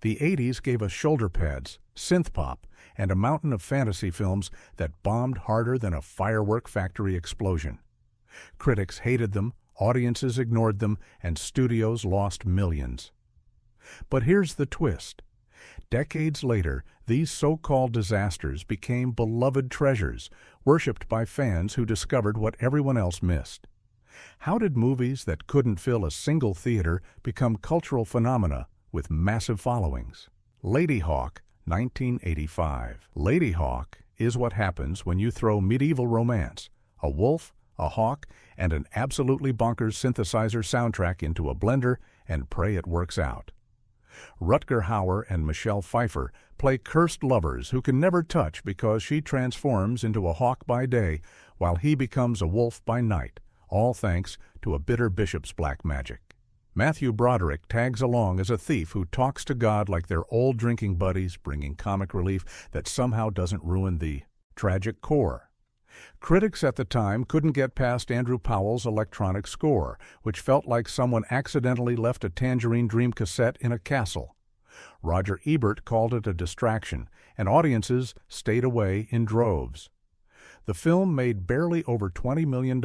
The 80s gave us shoulder pads, synth pop, and a mountain of fantasy films that bombed harder than a firework factory explosion. Critics hated them, audiences ignored them, and studios lost millions. But here's the twist. Decades later, these so-called disasters became beloved treasures, worshipped by fans who discovered what everyone else missed. How did movies that couldn't fill a single theater become cultural phenomena with massive followings? Ladyhawke, 1985. Ladyhawke is what happens when you throw medieval romance, a wolf, a hawk, and an absolutely bonkers synthesizer soundtrack into a blender and pray it works out. Rutger Hauer and Michelle Pfeiffer play cursed lovers who can never touch because she transforms into a hawk by day while he becomes a wolf by night, all thanks to a bitter bishop's black magic. Matthew Broderick tags along as a thief who talks to God like they're old drinking buddies, bringing comic relief that somehow doesn't ruin the tragic core. Critics at the time couldn't get past Andrew Powell's electronic score, which felt like someone accidentally left a Tangerine Dream cassette in a castle. Roger Ebert called it a distraction, and audiences stayed away in droves. The film made barely over $20 million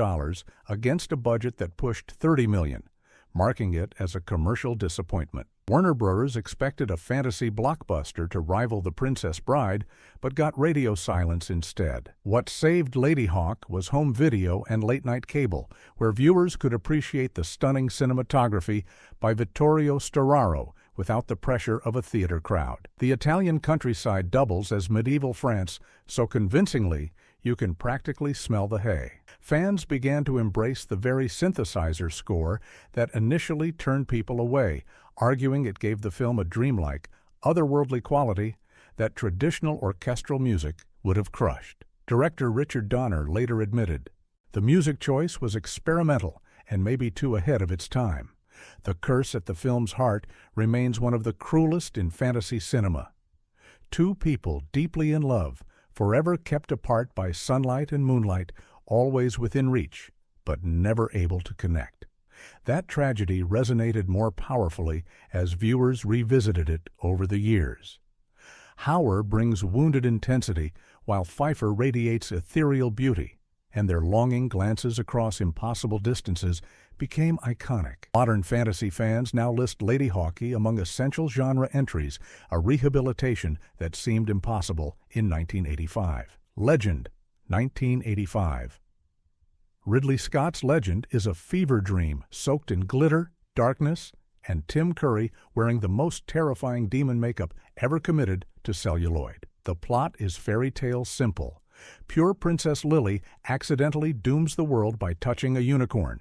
against a budget that pushed $30 million, marking it as a commercial disappointment. Warner Bros. Expected a fantasy blockbuster to rival The Princess Bride, but got radio silence instead. What saved Ladyhawke was home video and late-night cable, where viewers could appreciate the stunning cinematography by Vittorio Storaro without the pressure of a theater crowd. The Italian countryside doubles as medieval France so convincingly you can practically smell the hay. Fans began to embrace the very synthesizer score that initially turned people away, arguing it gave the film a dreamlike, otherworldly quality that traditional orchestral music would have crushed. Director Richard Donner later admitted, "The music choice was experimental and maybe too ahead of its time. The curse at the film's heart remains one of the cruelest in fantasy cinema. Two people deeply in love, forever kept apart by sunlight and moonlight, always within reach, but never able to connect." That tragedy resonated more powerfully as viewers revisited it over the years. Hauer brings wounded intensity, while Pfeiffer radiates ethereal beauty, and their longing glances across impossible distances became iconic. Modern fantasy fans now list Ladyhawke among essential genre entries, a rehabilitation that seemed impossible in 1985. Legend, 1985. Ridley Scott's Legend is a fever dream soaked in glitter, darkness, and Tim Curry wearing the most terrifying demon makeup ever committed to celluloid. The plot is fairy tale simple. Pure Princess Lily accidentally dooms the world by touching a unicorn,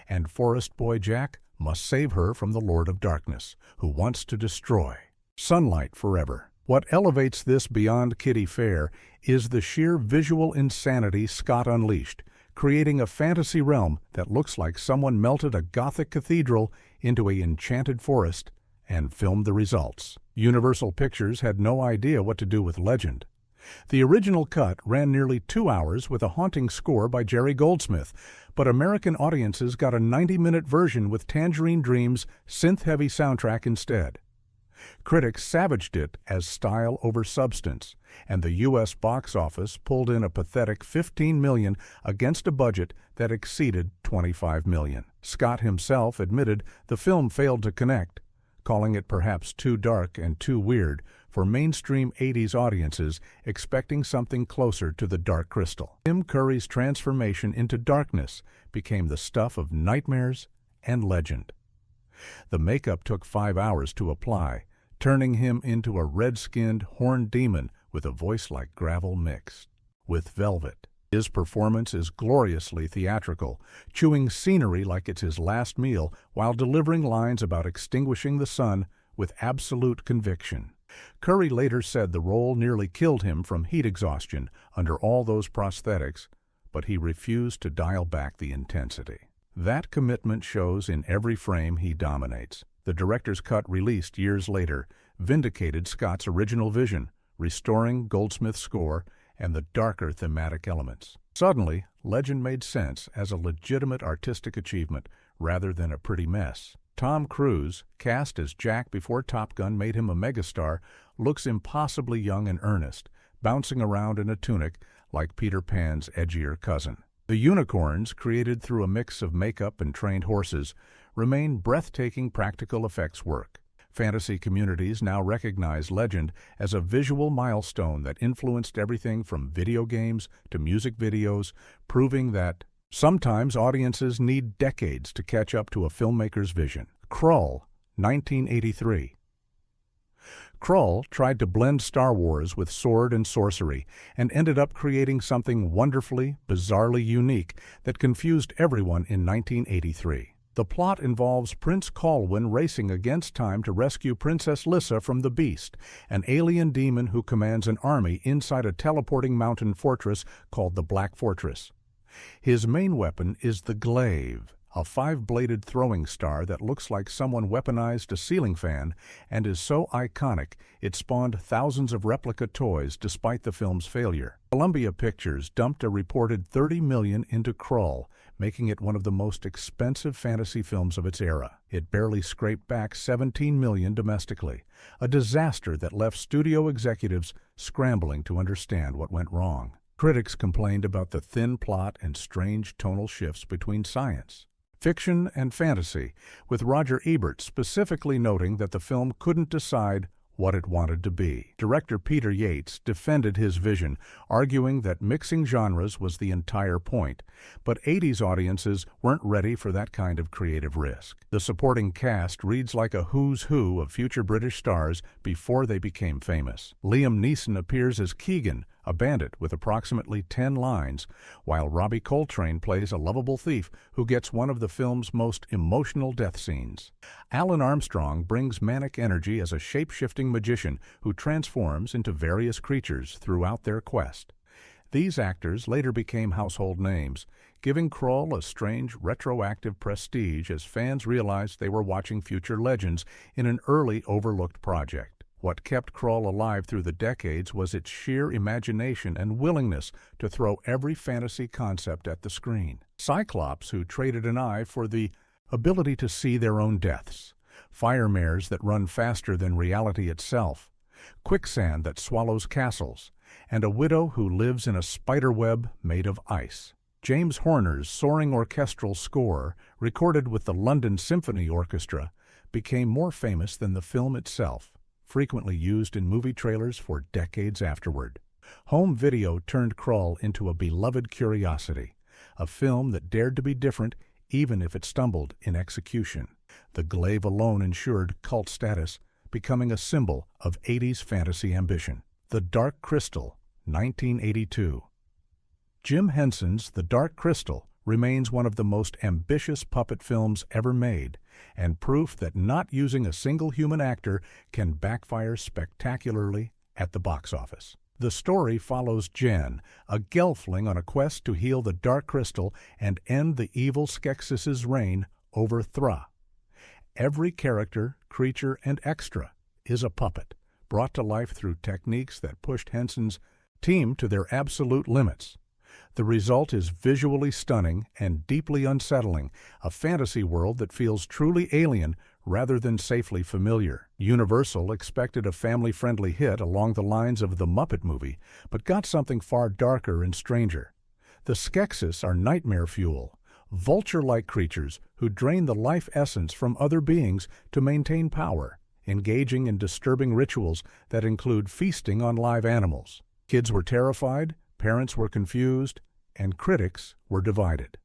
and Forest Boy Jack must save her from the Lord of Darkness, who wants to destroy sunlight forever. What elevates this beyond kiddie fare is the sheer visual insanity Scott unleashed, creating a fantasy realm that looks like someone melted a Gothic cathedral into an enchanted forest and filmed the results. Universal Pictures had no idea what to do with Legend. The original cut ran nearly 2 hours with a haunting score by Jerry Goldsmith, but American audiences got a 90-minute version with Tangerine Dream's synth-heavy soundtrack instead. Critics savaged it as style over substance, and the U.S. box office pulled in a pathetic $15 million against a budget that exceeded $25 million. Scott himself admitted the film failed to connect, calling it perhaps too dark and too weird for mainstream 80s audiences expecting something closer to the Dark Crystal. Tim Curry's transformation into darkness became the stuff of nightmares and legend. The makeup took 5 hours to apply, turning him into a red-skinned, horned demon with a voice like gravel mixed with velvet. His performance is gloriously theatrical, chewing scenery like it's his last meal while delivering lines about extinguishing the sun with absolute conviction. Curry later said the role nearly killed him from heat exhaustion under all those prosthetics, but he refused to dial back the intensity. That commitment shows in every frame he dominates. The director's cut released years later vindicated Scott's original vision, restoring Goldsmith's score and the darker thematic elements. Suddenly, Legend made sense as a legitimate artistic achievement rather than a pretty mess. Tom Cruise, cast as Jack before Top Gun made him a megastar, looks impossibly young and earnest, bouncing around in a tunic like Peter Pan's edgier cousin. The unicorns, created through a mix of makeup and trained horses, remain breathtaking practical effects work. Fantasy communities now recognize Legend as a visual milestone that influenced everything from video games to music videos, proving that sometimes audiences need decades to catch up to a filmmaker's vision. Krull, 1983. Krull tried to blend Star Wars with sword and sorcery and ended up creating something wonderfully, bizarrely unique that confused everyone in 1983. The plot involves Prince Colwyn racing against time to rescue Princess Lissa from the Beast, an alien demon who commands an army inside a teleporting mountain fortress called the Black Fortress. His main weapon is the glaive, a 5-bladed throwing star that looks like someone weaponized a ceiling fan and is so iconic it spawned thousands of replica toys despite the film's failure. Columbia Pictures dumped a reported $30 million into Krull, making it one of the most expensive fantasy films of its era. It barely scraped back $17 million domestically, a disaster that left studio executives scrambling to understand what went wrong. Critics complained about the thin plot and strange tonal shifts between science, fiction, and fantasy, with Roger Ebert specifically noting that the film couldn't decide what it wanted to be. Director Peter Yates defended his vision, arguing that mixing genres was the entire point, but 80s audiences weren't ready for that kind of creative risk. The supporting cast reads like a who's who of future British stars before they became famous. Liam Neeson appears as Keegan, a bandit with approximately 10 lines, while Robbie Coltrane plays a lovable thief who gets one of the film's most emotional death scenes. Alan Armstrong brings manic energy as a shape-shifting magician who transforms into various creatures throughout their quest. These actors later became household names, giving Krull a strange retroactive prestige as fans realized they were watching future legends in an early overlooked project. What kept Krull alive through the decades was its sheer imagination and willingness to throw every fantasy concept at the screen. Cyclops, who traded an eye for the ability to see their own deaths, fire mares that run faster than reality itself, quicksand that swallows castles, and a widow who lives in a spider web made of ice. James Horner's soaring orchestral score, recorded with the London Symphony Orchestra, became more famous than the film itself, frequently used in movie trailers for decades afterward. Home video turned Krull into a beloved curiosity, a film that dared to be different even if it stumbled in execution. The glaive alone ensured cult status, becoming a symbol of 80s fantasy ambition. The Dark Crystal, 1982. Jim Henson's The Dark Crystal remains one of the most ambitious puppet films ever made, and proof that not using a single human actor can backfire spectacularly at the box office. The story follows Jen, a gelfling on a quest to heal the Dark Crystal and end the evil Skeksis' reign over Thra. Every character, creature, and extra is a puppet, brought to life through techniques that pushed Henson's team to their absolute limits. The result is visually stunning and deeply unsettling, a fantasy world that feels truly alien rather than safely familiar. Universal expected a family-friendly hit along the lines of The Muppet Movie, but got something far darker and stranger. The Skeksis are nightmare fuel, vulture-like creatures who drain the life essence from other beings to maintain power, engaging in disturbing rituals that include feasting on live animals. Kids were terrified, parents were confused, and critics were divided.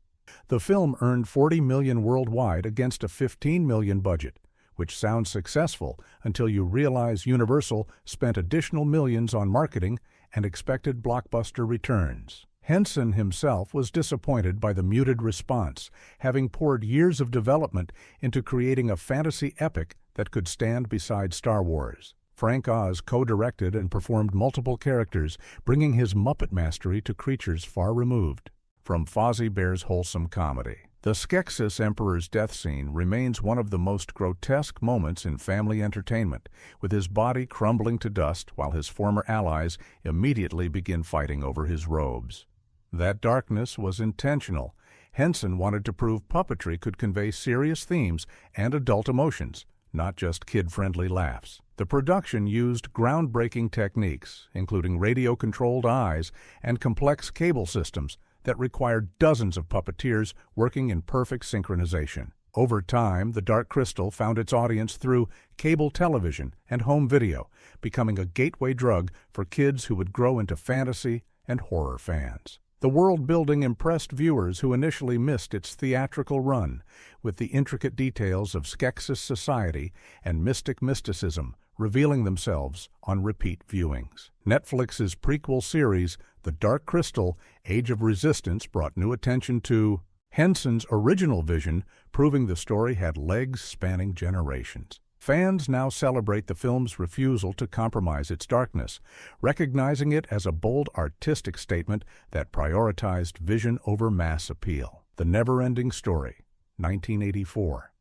The film earned $40 million worldwide against a $15 million budget, which sounds successful until you realize Universal spent additional millions on marketing and expected blockbuster returns. Henson himself was disappointed by the muted response, having poured years of development into creating a fantasy epic that could stand beside Star Wars. Frank Oz co-directed and performed multiple characters, bringing his Muppet mastery to creatures far removed from Fozzie Bear's wholesome comedy. The Skeksis Emperor's death scene remains one of the most grotesque moments in family entertainment, with his body crumbling to dust while his former allies immediately begin fighting over his robes. That darkness was intentional, Henson wanted to prove puppetry could convey serious themes and adult emotions, not just kid-friendly laughs. The production used groundbreaking techniques, including radio-controlled eyes and complex cable systems that required dozens of puppeteers working in perfect synchronization. Over time, The Dark Crystal found its audience through cable television and home video, becoming a gateway drug for kids who would grow into fantasy and horror fans. The world-building impressed viewers who initially missed its theatrical run, with the intricate details of Skeksis society and mystic mysticism revealing themselves on repeat viewings. Netflix's prequel series, The Dark Crystal: Age of Resistance, brought new attention to Henson's original vision, proving the story had legs spanning generations. Fans now celebrate the film's refusal to compromise its darkness, recognizing it as a bold artistic statement that prioritized vision over mass appeal. The Never-Ending Story, 1984.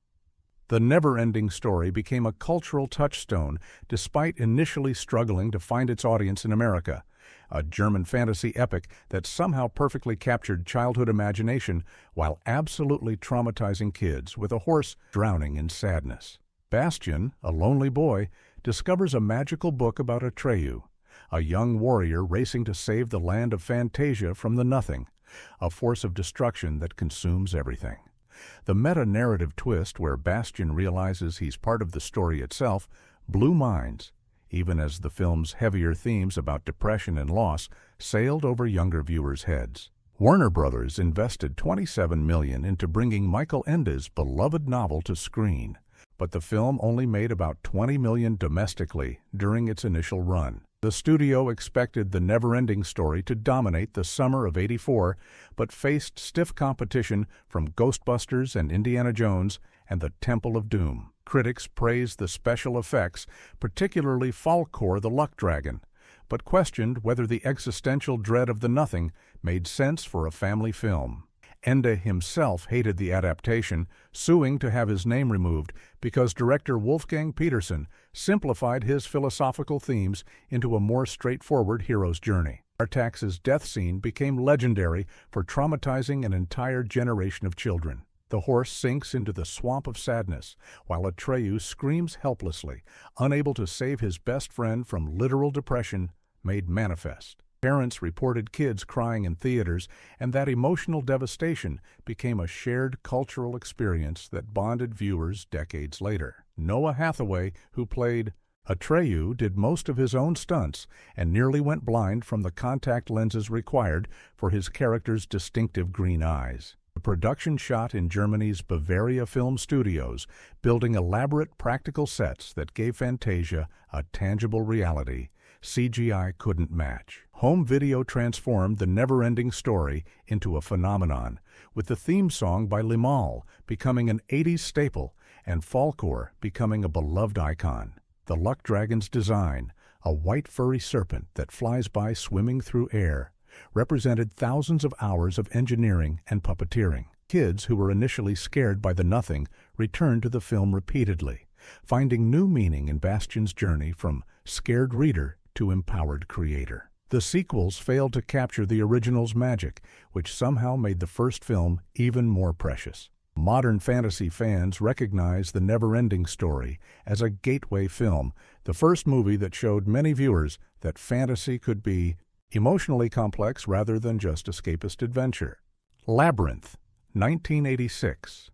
The Never-Ending Story became a cultural touchstone despite initially struggling to find its audience in America, a German fantasy epic that somehow perfectly captured childhood imagination while absolutely traumatizing kids with a horse drowning in sadness. Bastian, a lonely boy, discovers a magical book about Atreyu, a young warrior racing to save the land of Fantasia from the Nothing, a force of destruction that consumes everything. The meta-narrative twist where Bastian realizes he's part of the story itself blew minds, even as the film's heavier themes about depression and loss sailed over younger viewers' heads. Warner Brothers invested $27 million into bringing Michael Ende's beloved novel to screen, but the film only made about $20 million domestically during its initial run. The studio expected The Never-Ending Story to dominate the summer of '84, but faced stiff competition from Ghostbusters and Indiana Jones and the Temple of Doom. Critics praised the special effects, particularly Falkor the Luck Dragon, but questioned whether the existential dread of the Nothing made sense for a family film. Ende himself hated the adaptation, suing to have his name removed because director Wolfgang Petersen simplified his philosophical themes into a more straightforward hero's journey. Artax's death scene became legendary for traumatizing an entire generation of children. The horse sinks into the swamp of sadness, while Atreyu screams helplessly, unable to save his best friend from literal depression made manifest. Parents reported kids crying in theaters, and that emotional devastation became a shared cultural experience that bonded viewers decades later. Noah Hathaway, who played Atreyu, did most of his own stunts and nearly went blind from the contact lenses required for his character's distinctive green eyes. The production shot in Germany's Bavaria Film Studios, building elaborate practical sets that gave Fantasia a tangible reality CGI couldn't match. Home video transformed The Never-Ending Story into a phenomenon, with the theme song by Limahl becoming an '80s staple and Falkor becoming a beloved icon. The Luck Dragon's design, a white furry serpent that flies by swimming through air, represented thousands of hours of engineering and puppeteering. Kids who were initially scared by the Nothing returned to the film repeatedly, finding new meaning in Bastian's journey from scared reader to empowered creator. The sequels failed to capture the original's magic, which somehow made the first film even more precious. Modern fantasy fans recognize The Never-Ending Story as a gateway film, the first movie that showed many viewers that fantasy could be emotionally complex rather than just escapist adventure. Labyrinth, 1986.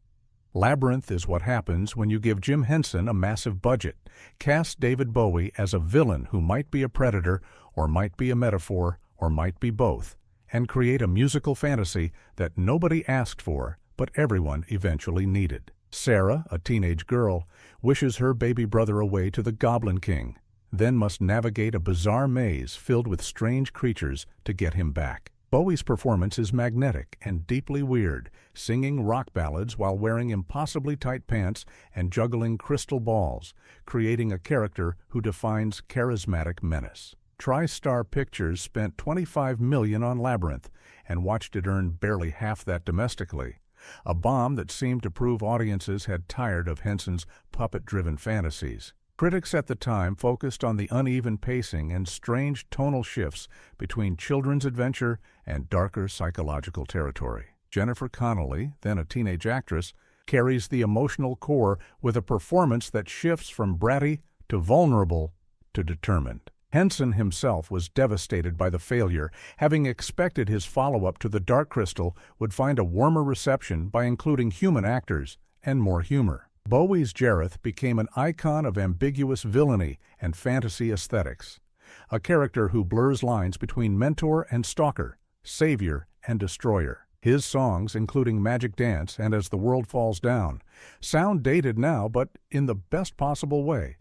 Labyrinth is what happens when you give Jim Henson a massive budget, cast David Bowie as a villain who might be a predator, or might be a metaphor, or might be both, and create a musical fantasy that nobody asked for, but everyone eventually needed. Sarah, a teenage girl, wishes her baby brother away to the Goblin King, then must navigate a bizarre maze filled with strange creatures to get him back. Bowie's performance is magnetic and deeply weird, singing rock ballads while wearing impossibly tight pants and juggling crystal balls, creating a character who defines charismatic menace. TriStar Pictures spent $25 million on Labyrinth and watched it earn barely half that domestically, a bomb that seemed to prove audiences had tired of Henson's puppet-driven fantasies. Critics at the time focused on the uneven pacing and strange tonal shifts between children's adventure and darker psychological territory. Jennifer Connelly, then a teenage actress, carries the emotional core with a performance that shifts from bratty to vulnerable to determined. Henson himself was devastated by the failure, having expected his follow-up to The Dark Crystal would find a warmer reception by including human actors and more humor. Bowie's Jareth became an icon of ambiguous villainy and fantasy aesthetics, a character who blurs lines between mentor and stalker, savior and destroyer. His songs, including Magic Dance and As the World Falls Down, sound dated now, but in the best possible way.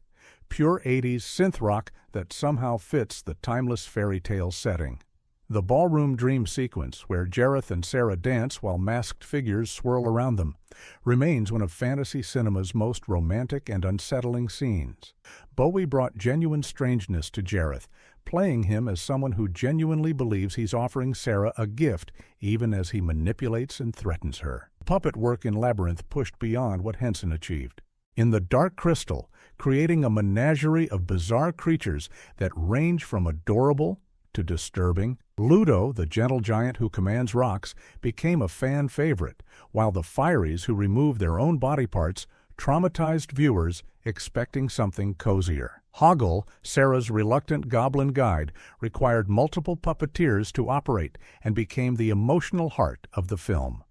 Pure 80s synth rock that somehow fits the timeless fairy tale setting. The ballroom dream sequence, where Jareth and Sarah dance while masked figures swirl around them, remains one of fantasy cinema's most romantic and unsettling scenes. Bowie brought genuine strangeness to Jareth, playing him as someone who genuinely believes he's offering Sarah a gift even as he manipulates and threatens her. Puppet work in Labyrinth pushed beyond what Henson achieved. In The Dark Crystal, creating a menagerie of bizarre creatures that range from adorable to disturbing, Ludo, the gentle giant who commands rocks, became a fan favorite, while the Fireys who remove their own body parts traumatized viewers expecting something cozier. Hoggle, Sarah's reluctant goblin guide, required multiple puppeteers to operate and became the emotional heart of the film.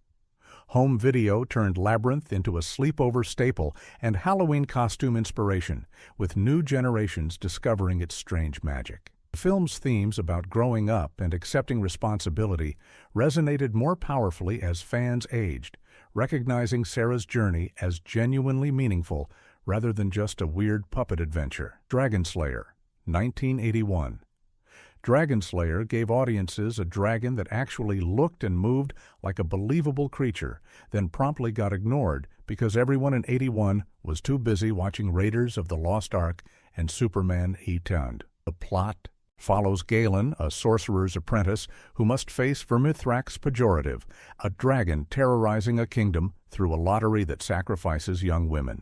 Home video turned Labyrinth into a sleepover staple and Halloween costume inspiration, with new generations discovering its strange magic. The film's themes about growing up and accepting responsibility resonated more powerfully as fans aged, recognizing Sarah's journey as genuinely meaningful rather than just a weird puppet adventure. Dragon Slayer, 1981. Dragon Slayer gave audiences a dragon that actually looked and moved like a believable creature, then promptly got ignored because everyone in '81 was too busy watching Raiders of the Lost Ark and Superman Eterned. The plot follows Galen, a sorcerer's apprentice who must face Vermithrax Pejorative, a dragon terrorizing a kingdom through a lottery that sacrifices young women.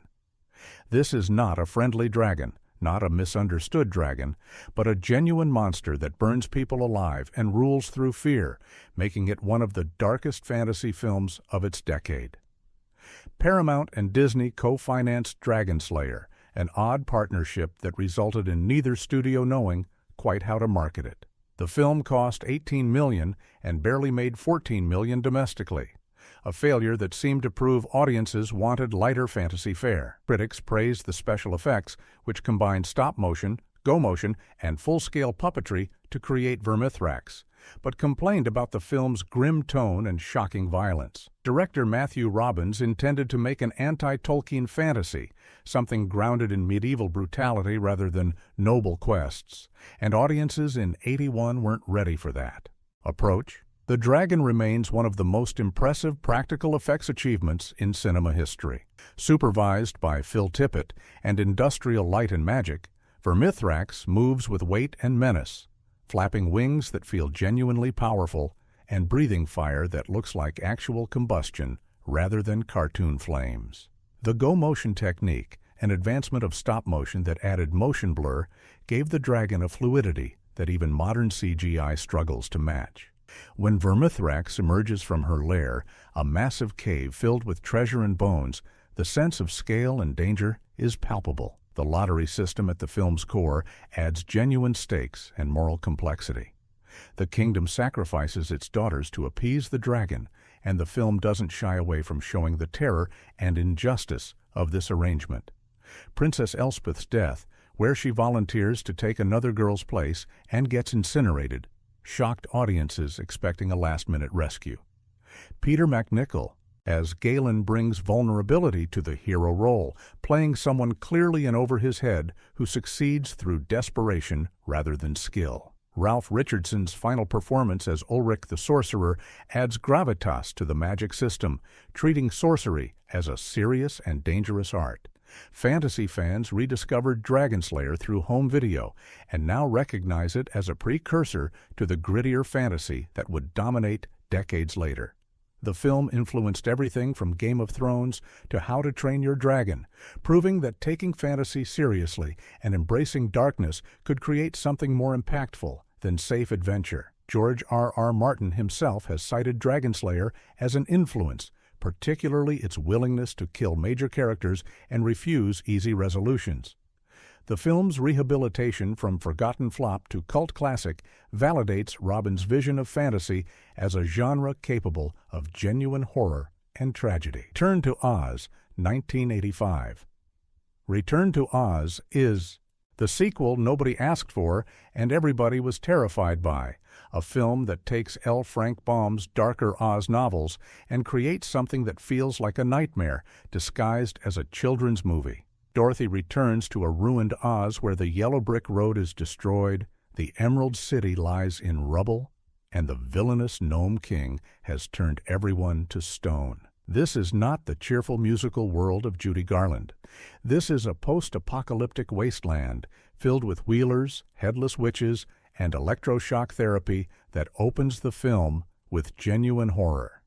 This is not a friendly dragon, not a misunderstood dragon, but a genuine monster that burns people alive and rules through fear, making it one of the darkest fantasy films of its decade. Paramount and Disney co-financed Dragon Slayer, an odd partnership that resulted in neither studio knowing quite how to market it. The film cost $18 million and barely made $14 million domestically, a failure that seemed to prove audiences wanted lighter fantasy fare. Critics praised the special effects, which combined stop-motion, go-motion, and full-scale puppetry to create Vermithrax, but complained about the film's grim tone and shocking violence. Director Matthew Robbins intended to make an anti-Tolkien fantasy, something grounded in medieval brutality rather than noble quests, and audiences in '81 weren't ready for that approach. The dragon remains one of the most impressive practical effects achievements in cinema history. Supervised by Phil Tippett and Industrial Light and Magic, Vermithrax moves with weight and menace, flapping wings that feel genuinely powerful and breathing fire that looks like actual combustion rather than cartoon flames. The go-motion technique, an advancement of stop-motion that added motion blur, gave the dragon a fluidity that even modern CGI struggles to match. When Vermithrax emerges from her lair, a massive cave filled with treasure and bones, the sense of scale and danger is palpable. The lottery system at the film's core adds genuine stakes and moral complexity. The kingdom sacrifices its daughters to appease the dragon, and the film doesn't shy away from showing the terror and injustice of this arrangement. Princess Elspeth's death, where she volunteers to take another girl's place and gets incinerated, shocked audiences expecting a last-minute rescue. Peter MacNicol, as Galen, brings vulnerability to the hero role, playing someone clearly in over his head who succeeds through desperation rather than skill. Ralph Richardson's final performance as Ulrich the Sorcerer adds gravitas to the magic system, treating sorcery as a serious and dangerous art. Fantasy fans rediscovered Dragon Slayer through home video and now recognize it as a precursor to the grittier fantasy that would dominate decades later. The film influenced everything from Game of Thrones to How to Train Your Dragon, proving that taking fantasy seriously and embracing darkness could create something more impactful than safe adventure. George R.R. Martin himself has cited Dragonslayer as an influence, particularly its willingness to kill major characters and refuse easy resolutions. The film's rehabilitation from forgotten flop to cult classic validates Robin's vision of fantasy as a genre capable of genuine horror and tragedy. Return to Oz, 1985. Return to Oz is the sequel nobody asked for and everybody was terrified by, a film that takes L. Frank Baum's darker Oz novels and creates something that feels like a nightmare disguised as a children's movie. Dorothy returns to a ruined Oz where the yellow brick road is destroyed, the Emerald City lies in rubble, and the villainous Gnome King has turned everyone to stone. This is not the cheerful musical world of Judy Garland. This is a post-apocalyptic wasteland filled with wheelers, headless witches, and electroshock therapy that opens the film with genuine horror.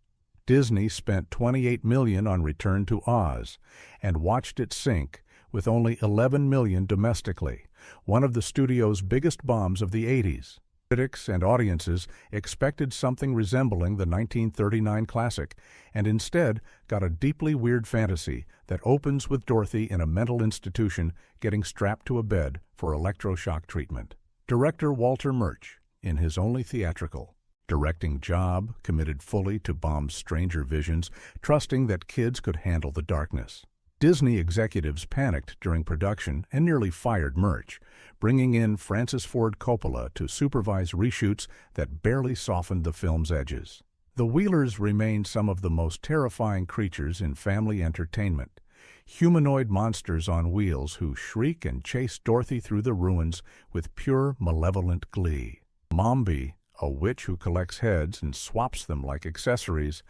Disney spent $28 million on Return to Oz and watched it sink with only $11 million domestically, one of the studio's biggest bombs of the 80s. Critics and audiences expected something resembling the 1939 classic, and instead got a deeply weird fantasy that opens with Dorothy in a mental institution getting strapped to a bed for electroshock treatment. Director Walter Murch, in his only theatrical directing job, committed fully to Baum's stranger visions, trusting that kids could handle the darkness. Disney executives panicked during production and nearly fired Murch, bringing in Francis Ford Coppola to supervise reshoots that barely softened the film's edges. The Wheelers remain some of the most terrifying creatures in family entertainment, humanoid monsters on wheels who shriek and chase Dorothy through the ruins with pure malevolent glee. Mombi, a witch who collects heads and swaps them like accessories,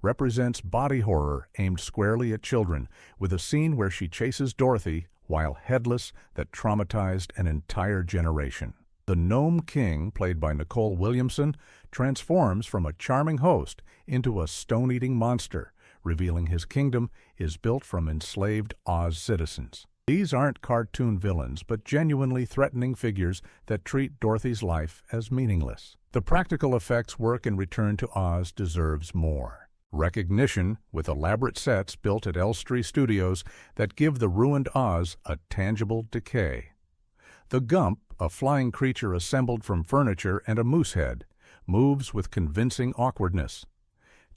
represents body horror aimed squarely at children, with a scene where she chases Dorothy while headless that traumatized an entire generation. The Gnome King, played by Nicole Williamson, transforms from a charming host into a stone-eating monster, revealing his kingdom is built from enslaved Oz citizens. These aren't cartoon villains, but genuinely threatening figures that treat Dorothy's life as meaningless. The practical effects work in Return to Oz deserves more recognition, with elaborate sets built at Elstree Studios that give the ruined Oz a tangible decay. The Gump, a flying creature assembled from furniture and a moose head, moves with convincing awkwardness.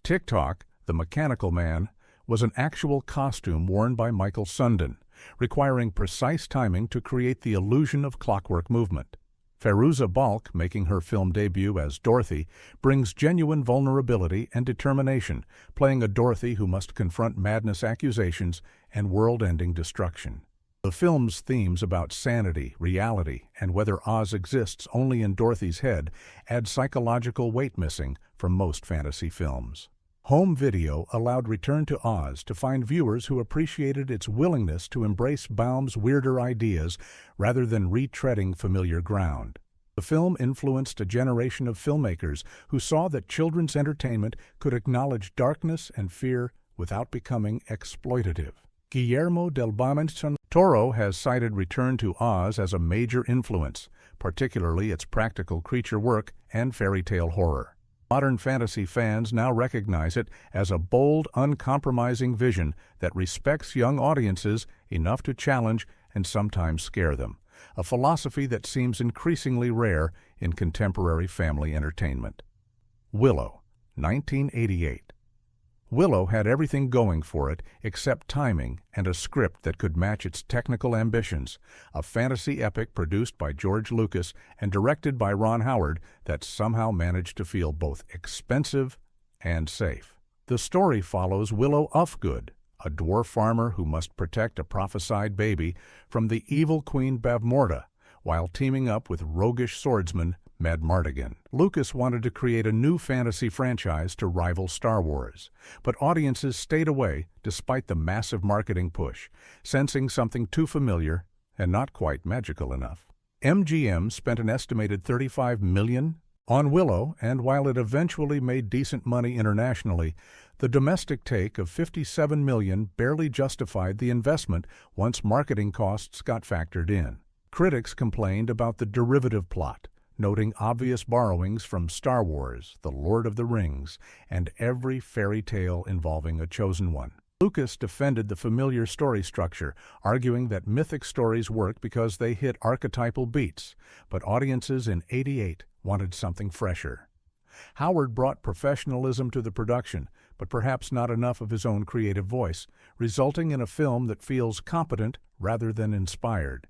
Tick-Tock, the mechanical man, was an actual costume worn by Michael Sundin, requiring precise timing to create the illusion of clockwork movement. Fairuza Balk, making her film debut as Dorothy, brings genuine vulnerability and determination, playing a Dorothy who must confront madness accusations and world-ending destruction. The film's themes about sanity, reality, and whether Oz exists only in Dorothy's head add psychological weight missing from most fantasy films. Home video allowed Return to Oz to find viewers who appreciated its willingness to embrace Baum's weirder ideas rather than retreading familiar ground. The film influenced a generation of filmmakers who saw that children's entertainment could acknowledge darkness and fear without becoming exploitative. Guillermo del Toro has cited Return to Oz as a major influence, particularly its practical creature work and fairy tale horror. Modern fantasy fans now recognize it as a bold, uncompromising vision that respects young audiences enough to challenge and sometimes scare them, a philosophy that seems increasingly rare in contemporary family entertainment. Willow, 1988. Willow had everything going for it except timing and a script that could match its technical ambitions, a fantasy epic produced by George Lucas and directed by Ron Howard that somehow managed to feel both expensive and safe. The story follows Willow Ufgood, a dwarf farmer who must protect a prophesied baby from the evil Queen Bavmorda while teaming up with roguish swordsman Madmartigan. Lucas wanted to create a new fantasy franchise to rival Star Wars, but audiences stayed away despite the massive marketing push, sensing something too familiar and not quite magical enough. MGM spent an estimated $35 million on Willow, and while it eventually made decent money internationally, the domestic take of $57 million barely justified the investment once marketing costs got factored in. Critics complained about the derivative plot, noting obvious borrowings from Star Wars, The Lord of the Rings, and every fairy tale involving a chosen one. Lucas defended the familiar story structure, arguing that mythic stories work because they hit archetypal beats, but audiences in '88 wanted something fresher. Howard brought professionalism to the production, but perhaps not enough of his own creative voice, resulting in a film that feels competent rather than inspired.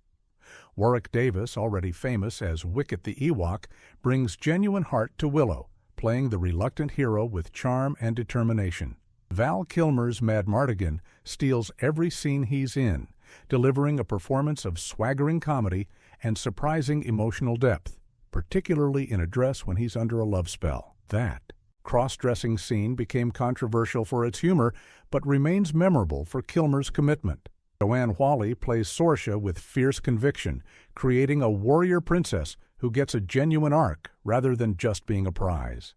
Warwick Davis, already famous as Wicket the Ewok, brings genuine heart to Willow, playing the reluctant hero with charm and determination. Val Kilmer's Madmartigan steals every scene he's in, delivering a performance of swaggering comedy and surprising emotional depth, particularly in a dress when he's under a love spell. That cross-dressing scene became controversial for its humor, but remains memorable for Kilmer's commitment. Joanne Whalley plays Sorsha with fierce conviction, creating a warrior princess who gets a genuine arc rather than just being a prize.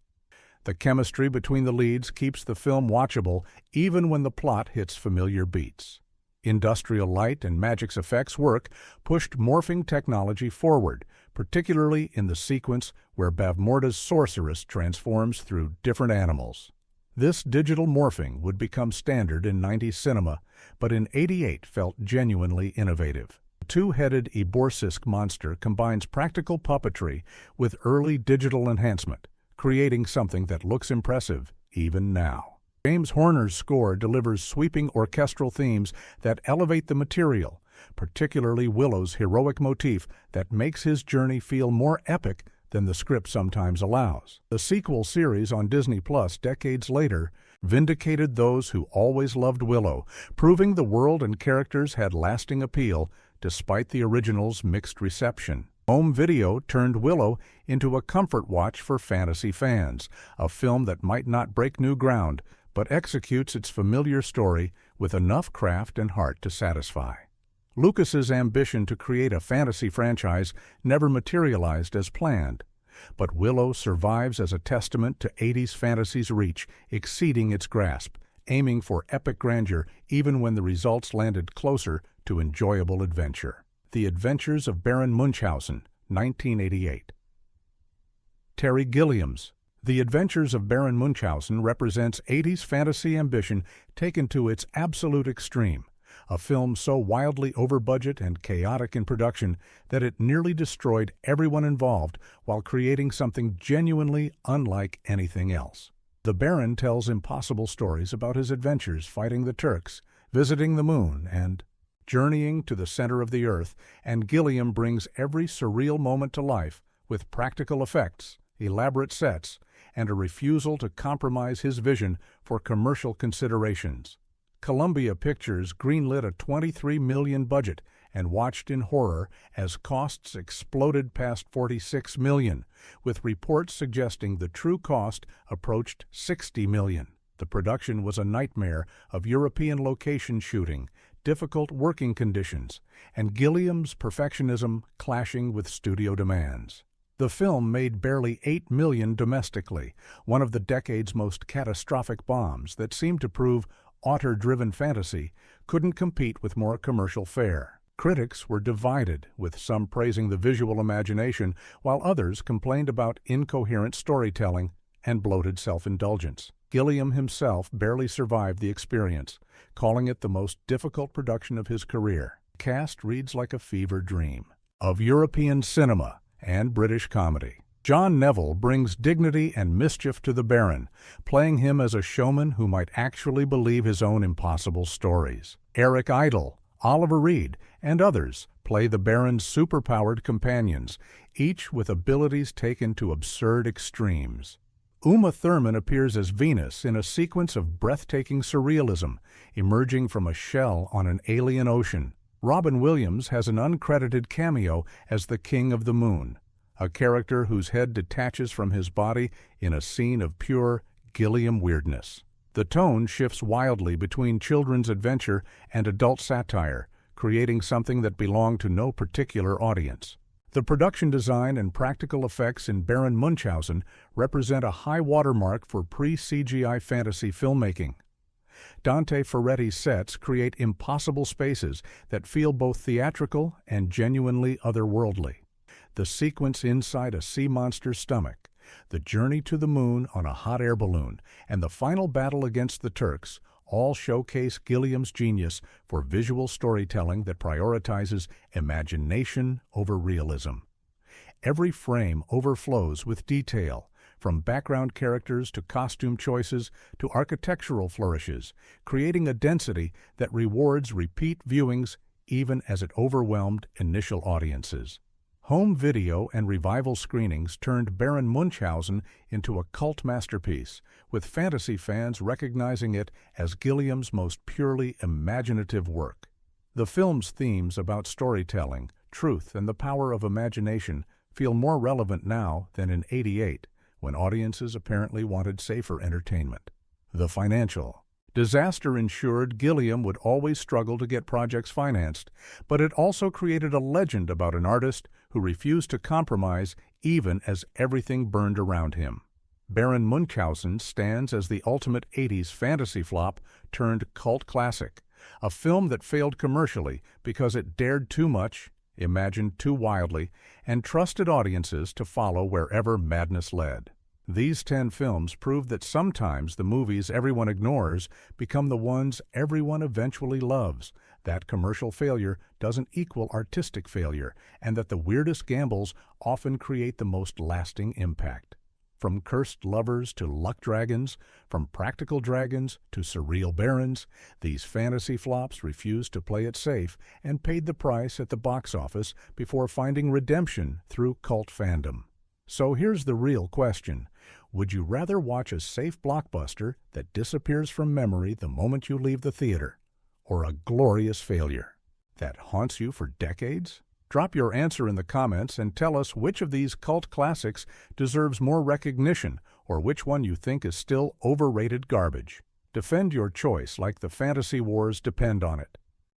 The chemistry between the leads keeps the film watchable even when the plot hits familiar beats. Industrial light and magic's effects work pushed morphing technology forward, particularly in the sequence where Bavmorda's sorceress transforms through different animals. This digital morphing would become standard in '90s cinema, but in '88 felt genuinely innovative. The two-headed Eborsisk monster combines practical puppetry with early digital enhancement, creating something that looks impressive even now. James Horner's score delivers sweeping orchestral themes that elevate the material, particularly Willow's heroic motif that makes his journey feel more epic than the script sometimes allows. The sequel series on Disney Plus decades later vindicated those who always loved Willow, proving the world and characters had lasting appeal despite the original's mixed reception. Home Video turned Willow into a comfort watch for fantasy fans, a film that might not break new ground, but executes its familiar story with enough craft and heart to satisfy. Lucas's ambition to create a fantasy franchise never materialized as planned, but Willow survives as a testament to '80s fantasy's reach, exceeding its grasp, aiming for epic grandeur even when the results landed closer to enjoyable adventure. The Adventures of Baron Munchausen, 1988. Terry Gilliam's The Adventures of Baron Munchausen represents '80s fantasy ambition taken to its absolute extreme, a film so wildly over-budget and chaotic in production that it nearly destroyed everyone involved while creating something genuinely unlike anything else. The Baron tells impossible stories about his adventures fighting the Turks, visiting the moon, and journeying to the center of the earth, and Gilliam brings every surreal moment to life with practical effects, elaborate sets, and a refusal to compromise his vision for commercial considerations. Columbia Pictures greenlit a $23 million budget and watched in horror as costs exploded past $46 million, with reports suggesting the true cost approached $60 million. The production was a nightmare of European location shooting, difficult working conditions, and Gilliam's perfectionism clashing with studio demands. The film made barely $8 million domestically, one of the decade's most catastrophic bombs that seemed to prove auteur-driven fantasy couldn't compete with more commercial fare. Critics were divided, with some praising the visual imagination, while others complained about incoherent storytelling and bloated self-indulgence. Gilliam himself barely survived the experience, calling it the most difficult production of his career. The cast reads like a fever dream of European cinema and British comedy. John Neville brings dignity and mischief to the Baron, playing him as a showman who might actually believe his own impossible stories. Eric Idle, Oliver Reed, and others play the Baron's superpowered companions, each with abilities taken to absurd extremes. Uma Thurman appears as Venus in a sequence of breathtaking surrealism, emerging from a shell on an alien ocean. Robin Williams has an uncredited cameo as the King of the Moon, a character whose head detaches from his body in a scene of pure Gilliam weirdness. The tone shifts wildly between children's adventure and adult satire, creating something that belonged to no particular audience. The production design and practical effects in Baron Munchausen represent a high watermark for pre-CGI fantasy filmmaking. Dante Ferretti's sets create impossible spaces that feel both theatrical and genuinely otherworldly. the sequence inside a sea monster's stomach, the journey to the moon on a hot air balloon, and the final battle against the Turks all showcase Gilliam's genius for visual storytelling that prioritizes imagination over realism. Every frame overflows with detail, from background characters to costume choices to architectural flourishes, creating a density that rewards repeat viewings even as it overwhelmed initial audiences. Home video and revival screenings turned Baron Munchausen into a cult masterpiece, with fantasy fans recognizing it as Gilliam's most purely imaginative work. The film's themes about storytelling, truth, and the power of imagination feel more relevant now than in '88, when audiences apparently wanted safer entertainment. The financial disaster ensured Gilliam would always struggle to get projects financed, but it also created a legend about an artist who refused to compromise even as everything burned around him. Baron Munchausen stands as the ultimate '80s fantasy flop turned cult classic, a film that failed commercially because it dared too much, imagined too wildly, and trusted audiences to follow wherever madness led. These 10 films prove that sometimes the movies everyone ignores become the ones everyone eventually loves, that commercial failure doesn't equal artistic failure, and that the weirdest gambles often create the most lasting impact. From cursed lovers to luck dragons, from practical dragons to surreal barons, these fantasy flops refused to play it safe and paid the price at the box office before finding redemption through cult fandom. So here's the real question. Would you rather watch a safe blockbuster that disappears from memory the moment you leave the theater, or a glorious failure that haunts you for decades? Drop your answer in the comments and tell us which of these cult classics deserves more recognition or which one you think is still overrated garbage. Defend your choice like the fantasy wars depend on it.